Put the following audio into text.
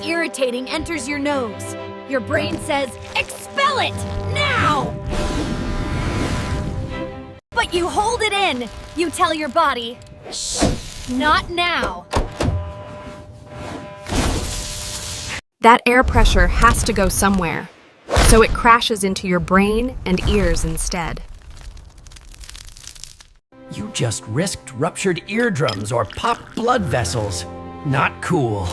irritating enters your nose. Your brain says, expel it, now! But you hold it in. You tell your body, shh, not now. That air pressure has to go somewhere, so it crashes into your brain and ears instead. You just risked ruptured eardrums or popped blood vessels. Not cool.